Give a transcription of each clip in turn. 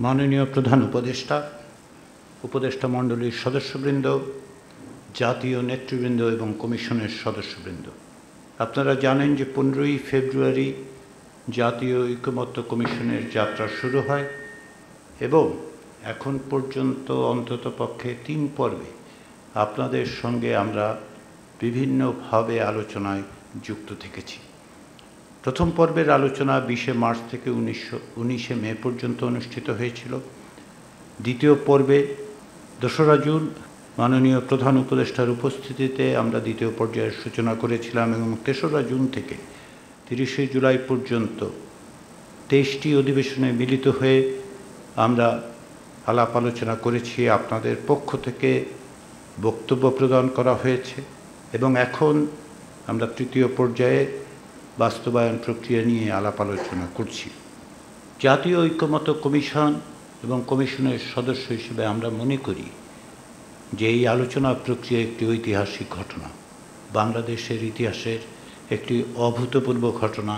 মাননীয় প্রধান উপদেষ্টা, উপদেষ্টা মণ্ডলীর সদস্যবৃন্দ, জাতীয় নেতৃবৃন্দ এবং কমিশনের সদস্যবৃন্দ, আপনারা জানেন যে 15ই ফেব্রুয়ারি জাতীয় ঐকমত্য কমিশনের যাত্রা শুরু হয় এবং এখন পর্যন্ত অন্ততপক্ষে 3 পর্বে আপনাদের সঙ্গে আমরা বিভিন্নভাবে আলোচনায় যুক্ত থেকেছি। প্রথম পর্বের আলোচনা 20শে মার্চ থেকে 19শে মে পর্যন্ত অনুষ্ঠিত হয়েছিল। দ্বিতীয় পর্বে 2রা জুন মাননীয় প্রধান উপদেষ্টার উপস্থিতিতে আমরা দ্বিতীয় পর্যায়ের সূচনা করেছিলাম এবং 3রা জুন থেকে 30শে জুলাই পর্যন্ত 23টি অধিবেশনে মিলিত হয়ে আমরা আলাপ আলোচনা করেছি। আপনাদের পক্ষ থেকে বক্তব্য প্রদান করা হয়েছে এবং এখন আমরা তৃতীয় পর্যায়ে বাস্তবায়ন প্রক্রিয়া নিয়ে আলাপ আলোচনা করছি। জাতীয় ঐকমত্য কমিশন এবং কমিশনের সদস্য হিসেবে আমরা মনে করি যে এই আলোচনা প্রক্রিয়া একটি ঐতিহাসিক ঘটনা, বাংলাদেশের ইতিহাসের একটি অভূতপূর্ব ঘটনা,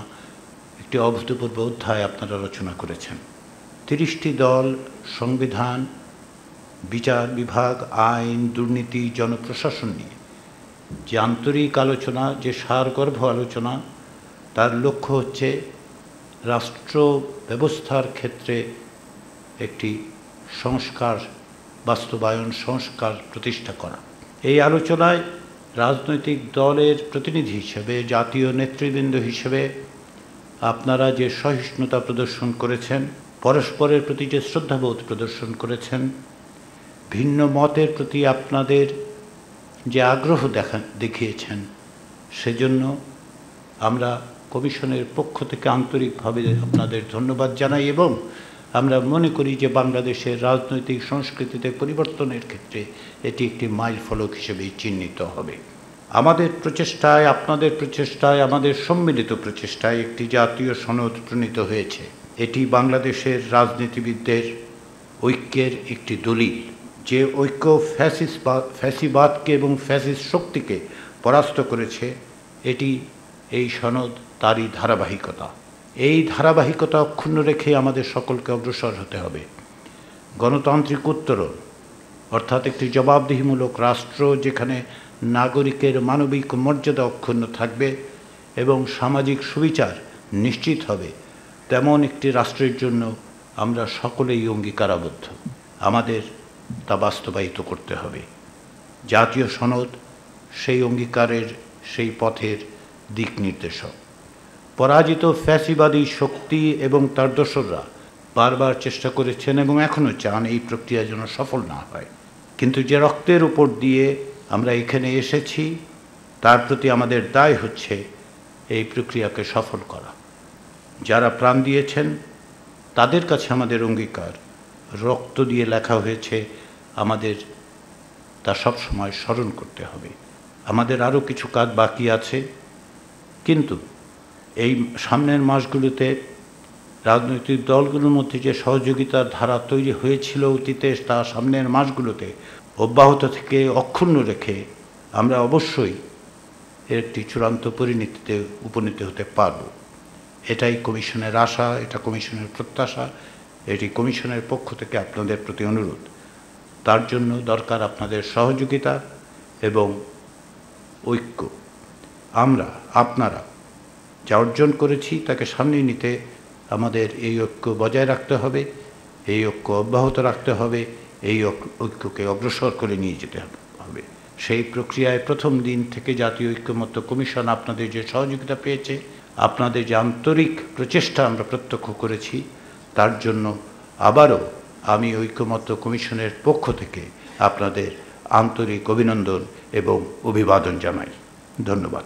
একটি অভূতপূর্ব অধ্যায় আপনারা রচনা করেছেন। 30টি দল সংবিধান, বিচার বিভাগ, আইন, দুর্নীতি, জনপ্রশাসন নিয়ে যে আন্তরিক আলোচনা, যে সারগর্ভ আলোচনা, তার লক্ষ্য হচ্ছে রাষ্ট্র ব্যবস্থার ক্ষেত্রে একটি সংস্কার বাস্তবায়ন, সংস্কার প্রতিষ্ঠা করা। এই আলোচনায় রাজনৈতিক দলের প্রতিনিধি হিসেবে, জাতীয় নেতৃবৃন্দ হিসেবে আপনারা যে সহিষ্ণুতা প্রদর্শন করেছেন, পরস্পরের প্রতি যে শ্রদ্ধাবোধ প্রদর্শন করেছেন, ভিন্ন মতের প্রতি আপনাদের যে আগ্রহ দেখিয়েছেন, সেজন্য আমরা কমিশনের পক্ষ থেকে আন্তরিকভাবে আপনাদের ধন্যবাদ জানাই এবং আমরা মনে করি যে বাংলাদেশের রাজনৈতিক সংস্কৃতিতে পরিবর্তনের ক্ষেত্রে এটি একটি মাইল ফলক হিসেবে চিহ্নিত হবে। আমাদের প্রচেষ্টায়, আপনাদের প্রচেষ্টায়, আমাদের সম্মিলিত প্রচেষ্টায় একটি জাতীয় সনদ প্রণীত হয়েছে। এটি বাংলাদেশের রাজনীতিবিদদের ঐক্যের একটি দলিল। যে ঐক্য ফ্যাসিবাদকে এবং ফ্যাসিস্ট শক্তিকে পরাস্ত করেছে, এই সনদ তারই ধারাবাহিকতা। এই ধারাবাহিকতা অক্ষুণ্ণ রেখে আমাদের সকলকে অগ্রসর হতে হবে। গণতান্ত্রিক উত্তরণ অর্থাৎ একটি জবাবদিহিমূলক রাষ্ট্র, যেখানে নাগরিকের মানবিক মর্যাদা অক্ষুণ্ণ থাকবে এবং সামাজিক সুবিচার নিশ্চিত হবে, তেমন একটি রাষ্ট্রের জন্য আমরা সকলেই অঙ্গীকারাবদ্ধ। আমাদের তা বাস্তবায়িত করতে হবে। জাতীয় সনদ সেই অঙ্গীকারের, সেই পথের দিক নির্দেশক। পরাজিত ফ্যাসিবাদী শক্তি এবং তার দোসররা বারবার চেষ্টা করেছেন এবং এখনও চান এই প্রক্রিয়া যেন সফল না হয়। কিন্তু যে রক্তের উপর দিয়ে আমরা এখানে এসেছি, তার প্রতি আমাদের দায় হচ্ছে এই প্রক্রিয়াকে সফল করা। যারা প্রাণ দিয়েছেন তাদের কাছে আমাদের অঙ্গীকার, রক্ত দিয়ে লেখা হয়েছে, আমাদের তা সবসময় স্মরণ করতে হবে। আমাদের আরও কিছু কাজ বাকি আছে, কিন্তু এই সামনের মাসগুলোতে রাজনৈতিক দলগুলোর মধ্যে যে সহযোগিতার ধারা তৈরি হয়েছিল অতীতে, তা সামনের মাসগুলোতে অব্যাহত থেকে অক্ষুণ্ণ রেখে আমরা অবশ্যই এর একটি চূড়ান্ত পরিণতিতে উপনীত হতে পারব। এটাই কমিশনের আশা, এটা কমিশনের প্রত্যাশা, এটি কমিশনের পক্ষ থেকে আপনাদের প্রতি অনুরোধ। তার জন্য দরকার আপনাদের সহযোগিতা এবং ঐক্য। আপনারা যা অর্জন করেছি তাকে সামনে নিতে আমাদের এই ঐক্য বজায় রাখতে হবে, এই ঐক্য অব্যাহত রাখতে হবে, এই ঐক্যকে অগ্রসর করে নিয়ে যেতে হবে। সেই প্রক্রিয়ায় প্রথম দিন থেকে জাতীয় ঐকমত্য কমিশন আপনাদের যে সহযোগিতা পেয়েছে, আপনাদের যে আন্তরিক প্রচেষ্টা আমরা প্রত্যক্ষ করেছি, তার জন্য আবারও আমি ঐকমত্য কমিশনের পক্ষ থেকে আপনাদের আন্তরিক অভিনন্দন এবং অভিবাদন জানাই। ধন্যবাদ।